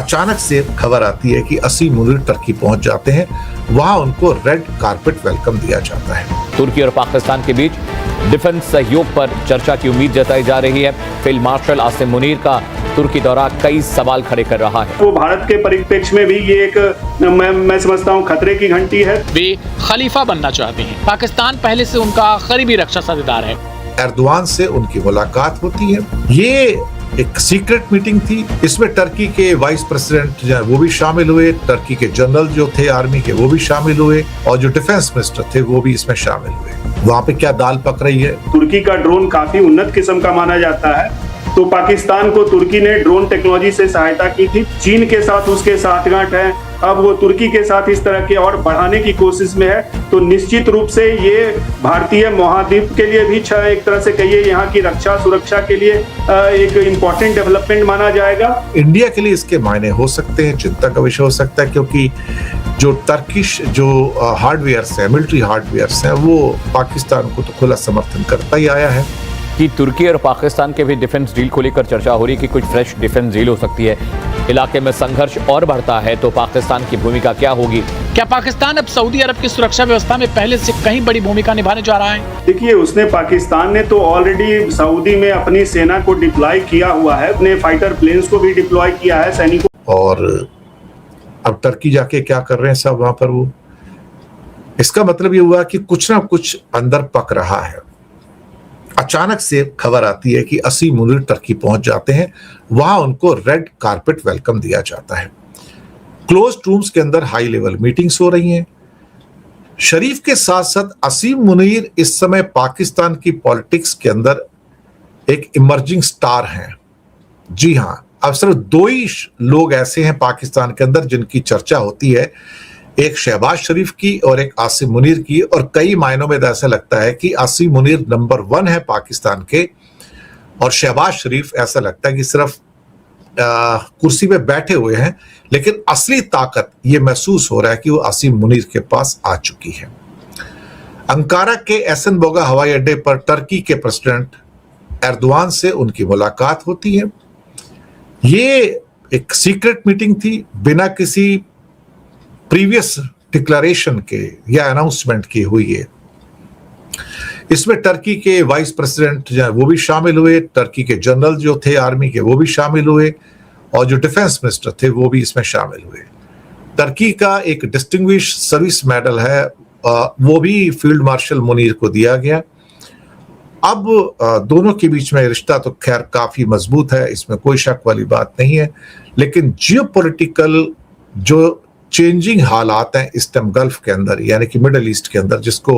अचानक से खबर आती है कि असीम मुनीर टर्की पहुंच जाते हैं। वहां उनको रेड कारपेट वेलकम दिया जाता है। तुर्की और पाकिस्तान के बीच डिफेंस सहयोग पर चर्चा की उम्मीद जताई जा रही है। फील्ड मार्शल आसिम मुनीर का तुर्की दौरा कई सवाल खड़े कर रहा है। वो भारत के परिप्रेक्ष्य में भी ये एक मैं समझता हूँ खतरे की घंटी है। वे खलीफा बनना चाहते हैं। पाकिस्तान पहले से उनका करीबी रक्षा साझेदार है। एर्दोआन से उनकी मुलाकात होती है। ये एक सीक्रेट मीटिंग थी। इसमें टर्की के वाइस प्रेसिडेंट वो भी शामिल हुए, टर्की के जनरल जो थे आर्मी के वो भी शामिल हुए, और जो डिफेंस मिनिस्टर थे वो भी इसमें शामिल हुए। वहाँ पे क्या दाल पक रही है? तुर्की का ड्रोन काफी उन्नत किस्म का माना जाता है, तो पाकिस्तान को तुर्की ने ड्रोन टेक्नोलॉजी से सहायता की थी। चीन के साथ उसके साठगांठ है, अब वो तुर्की के साथ इस तरह के और बढ़ाने की कोशिश में है। तो निश्चित रूप से ये भारतीय महाद्वीप के लिए भी एक तरह से कहिए यहाँ की रक्षा सुरक्षा के लिए एक इम्पोर्टेंट डेवलपमेंट माना जाएगा। इंडिया के लिए इसके मायने हो सकते हैं, चिंता का विषय हो सकता है, क्योंकि जो टर्किश जो हार्डवेयर्स है, मिलिट्री हार्डवेयर्स है, वो पाकिस्तान को तो खुला समर्थन करता ही आया है। कि तुर्की और पाकिस्तान के भी डिफेंस डील को लेकर चर्चा हो रही है कि कुछ फ्रेश डिफेंस डील हो सकती है। इलाके में संघर्ष और बढ़ता है तो पाकिस्तान की भूमिका क्या होगी? क्या पाकिस्तान अब सऊदी अरब की सुरक्षा व्यवस्था में पहले से कहीं बड़ी भूमिका निभाने जा रहा है? देखिए, पाकिस्तान ने तो ऑलरेडी सऊदी में अपनी सेना को डिप्लॉय किया हुआ है, अपने फाइटर प्लेन्स को भी डिप्लॉय किया है सैनिकों। और अब टर्की जाके क्या कर रहे हैं सब वहां पर? वो इसका मतलब ये हुआ कि कुछ ना कुछ अंदर पक रहा है। अचानक से खबर आती है कि असीम मुनीर टर्की पहुंच जाते हैं। वहां उनको रेड कारपेट वेलकम दिया जाता है। क्लोज रूम्स के अंदर हाई लेवल मीटिंग्स हो रही हैं। शरीफ के साथ साथ असीम मुनीर इस समय पाकिस्तान की पॉलिटिक्स के अंदर एक इमर्जिंग स्टार हैं। जी हां, अब सिर्फ दो ही लोग ऐसे हैं पाकिस्तान के अंदर जिनकी चर्चा होती है, एक शहबाज शरीफ की और एक आसिम मुनीर की। और कई मायनों में ऐसा लगता है कि आसिम मुनीर नंबर 1 है पाकिस्तान के, और शहबाज शरीफ ऐसा लगता है कि सिर्फ कुर्सी पे बैठे हुए हैं, लेकिन असली ताकत ये महसूस हो रहा है कि वो आसिम मुनीर के पास आ चुकी है। अंकारा के एसन बोगा हवाई अड्डे पर टर्की के प्रेसिडेंट एर्दोआन से उनकी मुलाकात होती है। ये एक सीक्रेट मीटिंग थी, बिना किसी प्रीवियस डिक्लेरेशन के या अनाउंसमेंट की हुई है। इसमें टर्की के वाइस प्रेसिडेंट वो भी शामिल हुए, टर्की के जनरल जो थे आर्मी के वो भी शामिल हुए, और जो डिफेंस मिनिस्टर थे वो भी इसमें शामिल हुए। टर्की का एक डिस्टिंग्विश सर्विस मेडल है, वो भी फील्ड मार्शल मुनीर को दिया गया। अब दोनों के बीच में रिश्ता तो खैर काफी मजबूत है, इसमें कोई शक वाली बात नहीं है, लेकिन जियोपॉलिटिकल जो चेंजिंग हालात हैं इस टाइम गल्फ के अंदर, यानी कि मिडल ईस्ट के अंदर, जिसको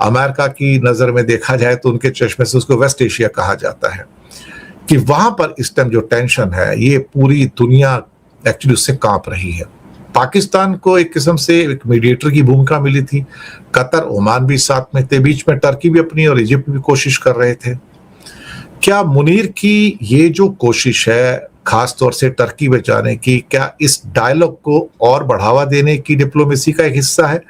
अमेरिका की नजर में देखा जाए तो उनके चश्मे से उसको वेस्ट एशिया कहा जाता है, कि वहां पर इस टाइम जो टेंशन है ये पूरी दुनिया एक्चुअली उससे कांप रही है। पाकिस्तान को एक किस्म से एक मीडिएटर की भूमिका मिली थी, कतर ओमान भी साथ में थे, बीच में टर्की भी अपनी और इजिप्ट भी कोशिश कर रहे थे। क्या मुनीर की ये जो कोशिश है खास तौर से टर्की में जाने की, क्या इस डायलॉग को और बढ़ावा देने की डिप्लोमेसी का एक हिस्सा है,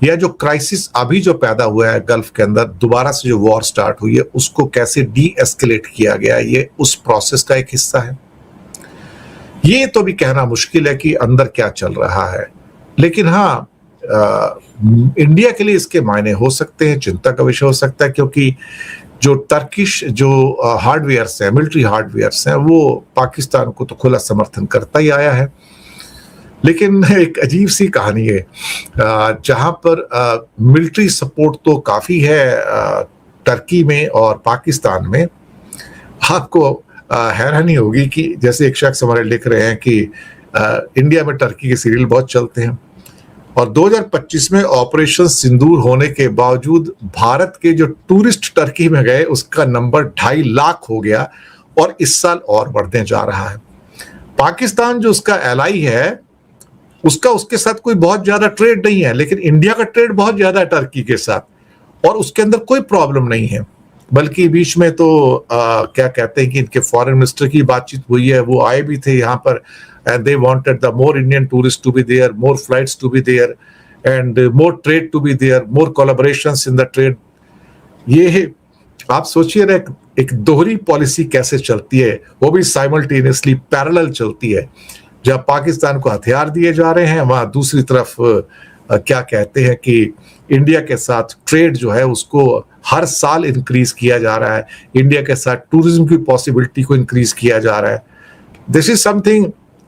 या जो क्राइसिस अभी जो पैदा हुआ है गल्फ के अंदर, दोबारा से जो वॉर स्टार्ट हुई है उसको कैसे डी एस्केलेट किया गया, ये उस प्रोसेस का एक हिस्सा है? ये तो भी कहना मुश्किल है कि अंदर क्या चल रहा है, लेकिन हाँ इंडिया के लिए इसके मायने हो सकते हैं, चिंता का विषय हो सकता है, क्योंकि जो टर्किश जो हार्डवेयर्स हैं, मिलिट्री हार्डवेयर्स हैं, वो पाकिस्तान को तो खुला समर्थन करता ही आया है। लेकिन एक अजीब सी कहानी है, जहां पर मिलिट्री सपोर्ट तो काफी है टर्की में और पाकिस्तान में। आपको हैरानी होगी कि जैसे एक शख्स हमारे लिख रहे हैं कि इंडिया में टर्की के सीरियल बहुत चलते हैं, और 2025 में ऑपरेशन सिंदूर होने के बावजूद भारत के जो टूरिस्ट टर्की में गए उसका नंबर 2.5 लाख हो गया, और इस साल और बढ़ने जा रहा है। पाकिस्तान जो उसका एलाई है उसका उसके साथ कोई बहुत ज्यादा ट्रेड नहीं है, लेकिन इंडिया का ट्रेड बहुत ज्यादा है टर्की के साथ, और उसके अंदर कोई प्रॉब्लम नहीं है। बल्कि बीच में तो क्या कहते हैं कि इनके फॉरेन मिनिस्टर की बातचीत हुई है, वो आए भी थे यहाँ पर, and they wanted the more Indian tourists to be there, more flights to be there, and more trade to be there, more collaborations in the trade. ये आप सोचिए ना, एक दोहरी पॉलिसी कैसे चलती है, वो भी साइमल्टेनियसली पैरेलल चलती है। जहां पाकिस्तान को हथियार दिए जा रहे हैं, वहां दूसरी तरफ क्या कहते हैं कि इंडिया के साथ ट्रेड जो है उसको हर साल इंक्रीज किया जा रहा है, इंडिया के साथ टूरिज्म की पॉसिबिलिटी को इंक्रीज किया जा रहा है। This is something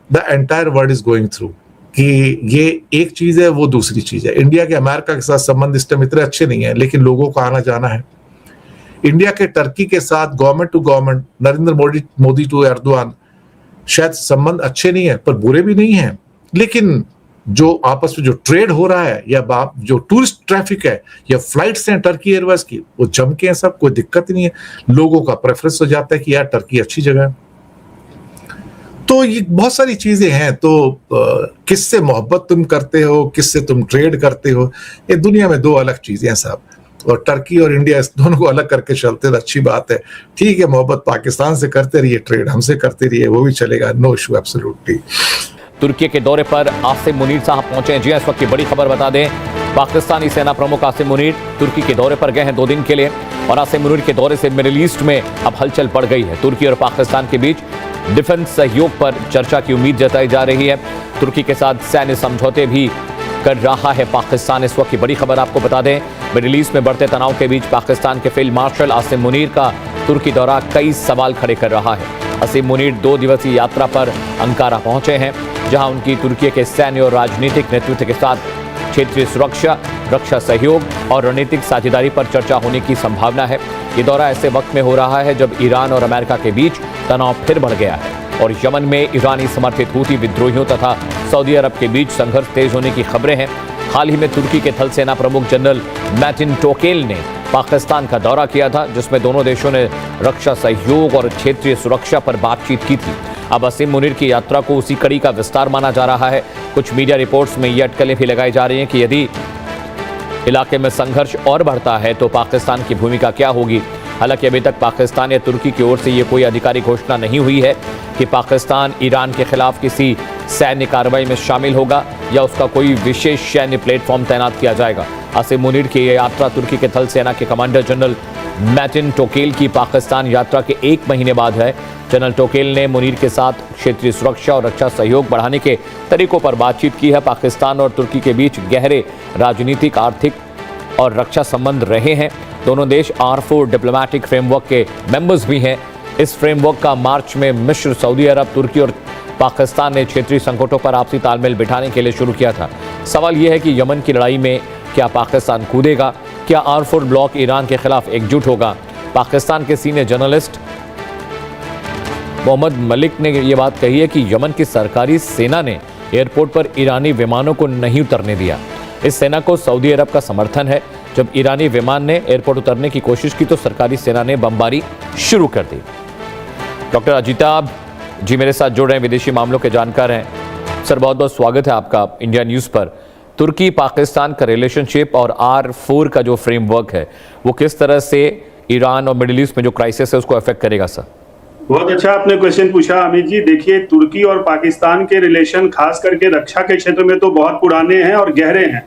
the entire world is going through, कि ये एक चीज है, वो दूसरी चीज है। इंडिया के अमेरिका के साथ संबंध इस टाइम इतने अच्छे नहीं है, लेकिन लोगों को आना जाना है। इंडिया के टर्की के साथ government to government, Narendra Modi to Erdogan, शायद संबंध अच्छे नहीं है पर बुरे भी नहीं है, लेकिन जो आपस में जो ट्रेड हो रहा है या जो टूरिस्ट ट्रैफिक है या फ्लाइट्स हैं टर्की एयरवेज की, वो जम के हैं सब, कोई दिक्कत ही नहीं है। लोगों का प्रेफरेंस हो जाता है कि यार टर्की अच्छी जगह है। तो ये बहुत सारी चीजें हैं। तो किससे मोहब्बत तुम करते हो, किससे तुम ट्रेड करते हो, ये दुनिया में दो अलग चीजें हैं साहब। और टर्की और इंडिया इस दोनों को अलग करके चलते तो अच्छी बात है। ठीक है, मोहब्बत पाकिस्तान से करते रहिए, ट्रेड हमसे करते रहिए, वो भी चलेगा, नो इशू, एब्सोल्युटली। तुर्की के दौरे पर आसिम मुनीर साहब पहुंचे हैं। जी इस वक्त की बड़ी खबर बता दें, पाकिस्तानी सेना प्रमुख आसिम मुनीर तुर्की के दौरे पर गए हैं 2 दिन के लिए, और आसिम मुनीर के दौरे से मिडिल ईस्ट में अब हलचल बढ़ गई है। तुर्की और पाकिस्तान के बीच डिफेंस सहयोग पर चर्चा की उम्मीद जताई जा रही है। तुर्की के साथ सैन्य समझौते भी कर रहा है पाकिस्तान। इस वक्त की बड़ी खबर आपको बता दें, मिडिल ईस्ट में बढ़ते तनाव के बीच पाकिस्तान के फील्ड मार्शल आसिम मुनीर का तुर्की दौरा कई सवाल खड़े कर रहा है। आसिम मुनीर 2 दिवसीय यात्रा पर अंकारा पहुंचे हैं, जहां उनकी तुर्की के सैन्य और राजनीतिक नेतृत्व के साथ क्षेत्रीय सुरक्षा, रक्षा सहयोग और रणनीतिक साझेदारी पर चर्चा होने की संभावना है। ये दौरा ऐसे वक्त में हो रहा है जब ईरान और अमेरिका के बीच तनाव फिर बढ़ गया है और यमन में ईरानी समर्थित हूती विद्रोहियों तथा सऊदी अरब के बीच संघर्ष तेज होने की खबरें हैं। हाल ही में तुर्की के थल सेना प्रमुख जनरल मैटिन टोकेल ने पाकिस्तान का दौरा किया था, जिसमें दोनों देशों ने रक्षा सहयोग और क्षेत्रीय सुरक्षा पर बातचीत की थी। अब आसिम मुनीर की यात्रा को उसी कड़ी का विस्तार माना जा रहा है। कुछ मीडिया रिपोर्ट्स में ये अटकलें भी लगाई जा रही हैं कि यदि इलाके में संघर्ष और बढ़ता है तो पाकिस्तान की भूमिका क्या होगी। हालांकि अभी तक पाकिस्तान या तुर्की की ओर से ये कोई आधिकारिक घोषणा नहीं हुई है कि पाकिस्तान ईरान के खिलाफ किसी सैन्य कार्रवाई में शामिल होगा या उसका कोई विशेष सैन्य प्लेटफॉर्म तैनात किया जाएगा। आसिम मुनीर की यह यात्रा तुर्की के थल सेना के कमांडर जनरल मैटिन टोकेल की पाकिस्तान यात्रा के 1 महीने बाद है। जनरल टोकेल ने मुनीर के साथ क्षेत्रीय सुरक्षा और रक्षा सहयोग बढ़ाने के तरीकों पर बातचीत की है। पाकिस्तान और तुर्की के बीच गहरे राजनीतिक, आर्थिक और रक्षा संबंध रहे हैं। दोनों देश R4 डिप्लोमैटिक फ्रेमवर्क के मेंबर्स भी हैं। इस फ्रेमवर्क का मार्च में मिस्र, सऊदी अरब, तुर्की और पाकिस्तान ने क्षेत्रीय संकटों पर आपसी तालमेल बिठाने के लिए शुरू किया था। सवाल यह है कि यमन की लड़ाई में क्या पाकिस्तान कूदेगा? क्या R4 ब्लॉक ईरान के खिलाफ एकजुट होगा? पाकिस्तान के सीनियर जर्नलिस्ट मोहम्मद मलिक ने यह बात कही है कि यमन की सरकारी सेना ने एयरपोर्ट पर ईरानी विमानों को नहीं उतरने दिया। इस सेना को सऊदी अरब का समर्थन है। जब ईरानी विमान ने एयरपोर्ट उतरने की कोशिश की तो सरकारी सेना ने बमबारी शुरू कर दी। डॉक्टर अजिताभ जी मेरे साथ जुड़ रहे हैं, विदेशी मामलों के जानकार हैं। सर, बहुत बहुत स्वागत है आपका इंडिया न्यूज़ पर। तुर्की पाकिस्तान का रिलेशनशिप और R4 का जो फ्रेमवर्क है वो किस तरह से ईरान और मिडिल ईस्ट में जो क्राइसिस है उसको अफेक्ट करेगा? सर, बहुत अच्छा आपने क्वेश्चन पूछा अमित जी। देखिए, तुर्की और पाकिस्तान के रिलेशन खास करके रक्षा के क्षेत्र में तो बहुत पुराने हैं और गहरे हैं।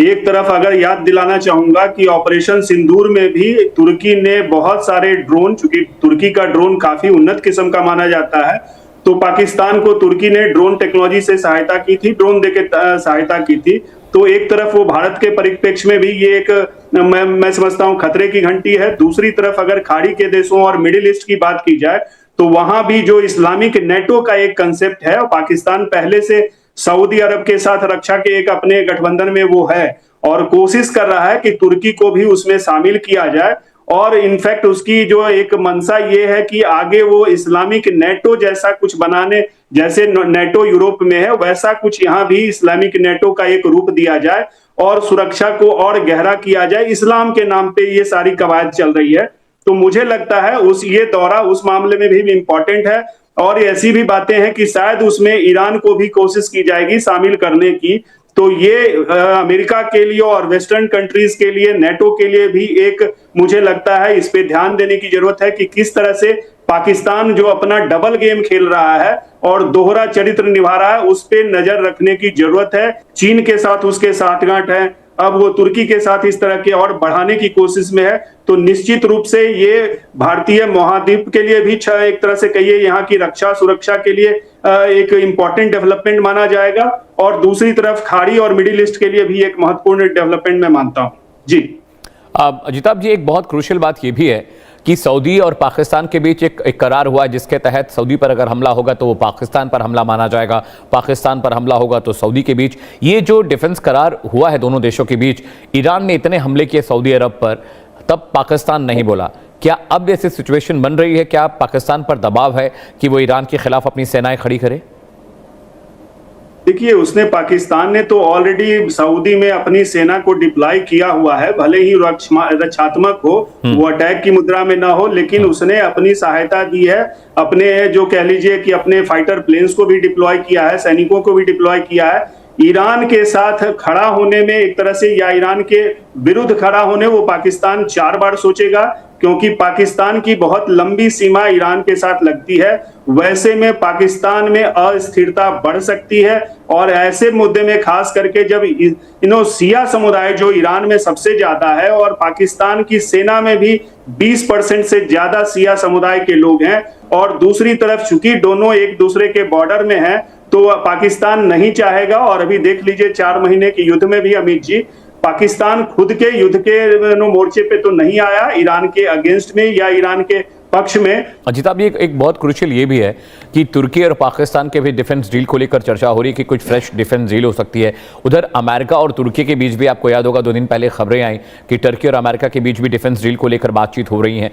एक तरफ अगर याद दिलाना चाहूंगा कि ऑपरेशन सिंदूर में भी तुर्की ने बहुत सारे ड्रोन, चूंकि तुर्की का ड्रोन काफी उन्नत किस्म का माना जाता है, तो पाकिस्तान को तुर्की ने ड्रोन टेक्नोलॉजी से सहायता की थी, ड्रोन देके सहायता की थी। तो एक तरफ वो भारत के परिप्रेक्ष्य में भी ये एक मैं समझता हूं खतरे की घंटी है। दूसरी तरफ अगर खाड़ी के देशों और मिडिल ईस्ट की बात की जाए तो वहां भी जो इस्लामिक नेटो का एक कंसेप्ट है, और पाकिस्तान पहले से सऊदी अरब के साथ रक्षा के एक अपने गठबंधन में वो है और कोशिश कर रहा है कि तुर्की को भी उसमें शामिल किया जाए। और इनफैक्ट उसकी जो एक मंशा ये है कि आगे वो इस्लामिक नेटो जैसा कुछ बनाने, जैसे नेटो यूरोप में है वैसा कुछ यहाँ भी इस्लामिक नेटो का एक रूप दिया जाए और सुरक्षा को और गहरा किया जाए। इस्लाम के नाम पे ये सारी कवायद चल रही है। तो मुझे लगता है ये दौरा उस मामले में भी इम्पोर्टेंट है। और ऐसी भी बातें हैं कि शायद उसमें ईरान को भी कोशिश की जाएगी शामिल करने की। तो ये अमेरिका के लिए और वेस्टर्न कंट्रीज के लिए, नेटो के लिए भी एक, मुझे लगता है इस पे ध्यान देने की जरूरत है कि किस तरह से पाकिस्तान जो अपना डबल गेम खेल रहा है और दोहरा चरित्र निभा रहा है, उस पे नजर रखने की जरूरत है। चीन के साथ उसके साठगांठ है, अब वो तुर्की के साथ इस तरह के और बढ़ाने की कोशिश में है, तो निश्चित रूप से ये भारतीय महाद्वीप के लिए भी एक तरह से कहिए यहाँ की रक्षा सुरक्षा के लिए एक इम्पोर्टेंट डेवलपमेंट माना जाएगा, और दूसरी तरफ खाड़ी और मिडिल ईस्ट के लिए भी एक महत्वपूर्ण डेवलपमेंट मैं मानता हूँ। जी अजिताभ जी, एक बहुत क्रूशियल बात यह भी है कि सऊदी और पाकिस्तान के बीच एक करार हुआ जिसके तहत सऊदी पर अगर हमला होगा तो वो पाकिस्तान पर हमला माना जाएगा, पाकिस्तान पर हमला होगा तो सऊदी के बीच। ये जो डिफेंस करार हुआ है दोनों देशों के बीच, ईरान ने इतने हमले किए सऊदी अरब पर, तब पाकिस्तान नहीं बोला। क्या अब ऐसी सिचुएशन बन रही है, क्या पाकिस्तान पर दबाव है कि वो ईरान के खिलाफ अपनी सेनाएं खड़ी करे? देखिए, उसने पाकिस्तान ने तो ऑलरेडी सऊदी में अपनी सेना को डिप्लॉय किया हुआ है, भले ही रक्षात्मक हो, वो अटैक की मुद्रा में ना हो, लेकिन उसने अपनी सहायता दी है। अपने जो कह लीजिए कि अपने फाइटर प्लेन्स को भी डिप्लॉय किया है, सैनिकों को भी डिप्लॉय किया है। ईरान के साथ खड़ा होने में एक तरह से, या ईरान के विरुद्ध खड़ा होने, वो पाकिस्तान 4 बार सोचेगा, क्योंकि पाकिस्तान की बहुत लंबी सीमा ईरान के साथ लगती है। वैसे में पाकिस्तान में अस्थिरता बढ़ सकती है, और ऐसे मुद्दे में खास करके जब शिया समुदाय जो ईरान में सबसे ज्यादा है, और पाकिस्तान की सेना में भी 20% से ज्यादा शिया समुदाय के लोग हैं, और दूसरी तरफ चूंकि दोनों एक दूसरे के बॉर्डर में हैं, तो पाकिस्तान नहीं चाहेगा। और अभी देख लीजिए 4 महीने के युद्ध में भी अमित जी, पाकिस्तान खुद के युद्ध के मोर्चे पे तो नहीं आया, ईरान के अगेंस्ट में या ईरान के पक्ष में। अजिताभ जी, एक बहुत क्रूशियल ये भी है कि तुर्की और पाकिस्तान के भी डिफेंस डील को लेकर चर्चा हो रही है कि कुछ फ्रेश डिफेंस डील हो सकती है। उधर अमेरिका और तुर्की के बीच भी, आपको याद होगा 2 दिन पहले खबरें आई कि तुर्की और अमेरिका के बीच भी डिफेंस डील को लेकर बातचीत हो रही है।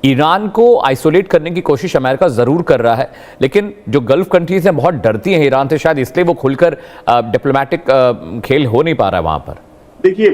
ईरान को आइसोलेट करने की कोशिश अमेरिका जरूर कर रहा है, लेकिन जो गल्फ कंट्रीज हैं बहुत डरती हैं ईरान से, शायद इसलिए वो खुलकर डिप्लोमेटिक खेल हो नहीं पा रहा है वहां पर। देखिए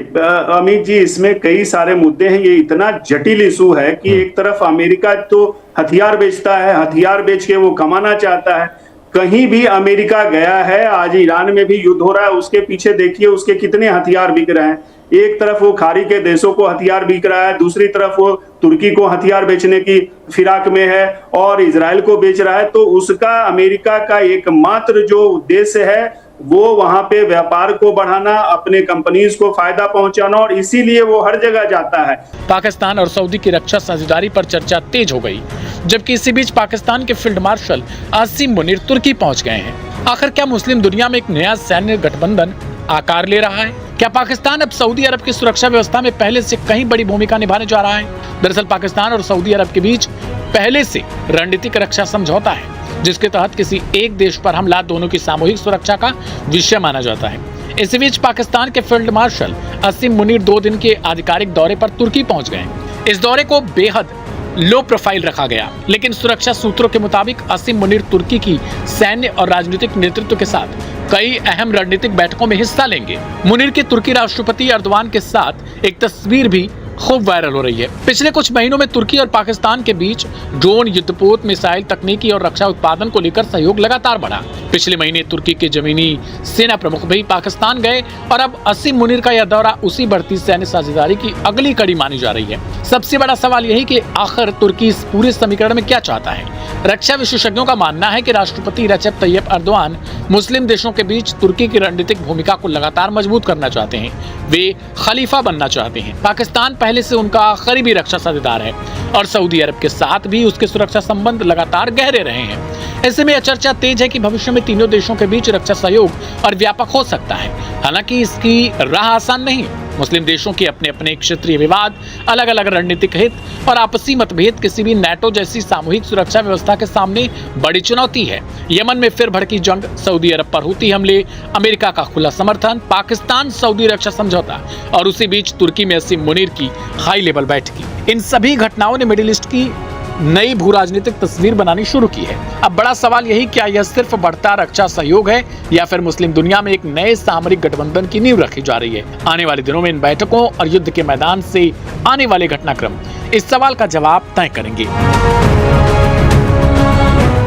अमित जी, इसमें कई सारे मुद्दे हैं, ये इतना जटिल इशू है कि एक तरफ अमेरिका तो हथियार बेचता है, हथियार बेच के वो कमाना चाहता है। कहीं भी अमेरिका गया है, आज ईरान में भी युद्ध हो रहा है, उसके पीछे देखिए उसके कितने हथियार बिक रहे हैं। एक तरफ वो खाड़ी के देशों को हथियार बिक रहा है, दूसरी तरफ वो तुर्की को हथियार बेचने की फिराक में है, और इजराइल को बेच रहा है। तो उसका, अमेरिका का एकमात्र जो उद्देश्य है वो वहां पे व्यापार को बढ़ाना, अपने कंपनीज को फायदा पहुंचाना, और इसीलिए वो हर जगह जाता है। पाकिस्तान और सऊदी की रक्षा साझेदारी पर चर्चा तेज हो गई, जबकि इसी बीच पाकिस्तान के फील्ड मार्शल आसिम मुनीर तुर्की पहुंच गए हैं। आखिर क्या मुस्लिम दुनिया में एक नया सैन्य गठबंधन आकार ले रहा है? क्या पाकिस्तान अब सऊदी अरब की सुरक्षा व्यवस्था में पहले से कहीं बड़ी भूमिका निभाने जा रहा है? दरअसल पाकिस्तान और सऊदी अरब के बीच पहले से रणनीतिक रक्षा समझौता है, जिसके तहत किसी एक देश पर हमला दोनों की सामूहिक सुरक्षा का विषय माना जाता है। इसी बीच पाकिस्तान के फील्ड मार्शल आसिम मुनीर 2 दिन के आधिकारिक दौरे पर तुर्की पहुंच गए। इस दौरे को बेहद लो प्रोफाइल रखा गया, लेकिन सुरक्षा सूत्रों के मुताबिक आसिम मुनीर तुर्की की सैन्य और राजनीतिक नेतृत्व के साथ कई अहम रणनीतिक बैठकों में हिस्सा लेंगे। मुनीर के तुर्की राष्ट्रपति एर्दोगान के साथ एक तस्वीर भी खूब वायरल हो रही है। पिछले कुछ महीनों में तुर्की और पाकिस्तान के बीच ड्रोन, युद्धपोत, मिसाइल तकनीकी और रक्षा उत्पादन को लेकर सहयोग लगातार बढ़ा। पिछले महीने तुर्की के जमीनी सेना प्रमुख भी पाकिस्तान गए, और अब आसिम मुनीर का यह दौरा उसी बढ़ती सैन्य साझेदारी की अगली कड़ी मानी जा रही है। सबसे बड़ा सवाल यही कि आखिर तुर्की इस पूरे समीकरण में क्या चाहता है? रक्षा विशेषज्ञों का मानना है कि राष्ट्रपति रजब तैयब एर्दोगान मुस्लिम देशों के बीच तुर्की की रणनीतिक भूमिका को लगातार मजबूत करना चाहते हैं। वे खलीफा बनना चाहते हैं। पाकिस्तान पहले से उनका करीबी रक्षा साझेदार है, और सऊदी अरब के साथ भी उसके सुरक्षा संबंध लगातार गहरे रहे हैं। ऐसे में यह चर्चा तेज है कि भविष्य में तीनों देशों के बीच रक्षा सहयोग और व्यापक हो सकता है। हालांकि इसकी राह आसान नहीं। मुस्लिम देशों के अपने अपने क्षेत्रीय विवाद, अलग अलग रणनीतिक हित और आपसी मतभेद किसी भी नाटो जैसी सामूहिक सुरक्षा व्यवस्था के सामने बड़ी चुनौती है। यमन में फिर भड़की जंग, सऊदी अरब पर हूती हमले, अमेरिका का खुला समर्थन, पाकिस्तान सऊदी रक्षा समझौता, और उसी बीच तुर्की में आसिम मुनीर की हाई लेवल बैठकी, इन सभी घटनाओं ने मिडिल ईस्ट की नई भू राजनीतिक तस्वीर बनानी शुरू की है। अब बड़ा सवाल यही, क्या यह सिर्फ बढ़ता रक्षा सहयोग है, या फिर मुस्लिम दुनिया में एक नए सामरिक गठबंधन की नींव रखी जा रही है? आने वाले दिनों में इन बैठकों और युद्ध के मैदान से आने वाले घटनाक्रम इस सवाल का जवाब तय करेंगे।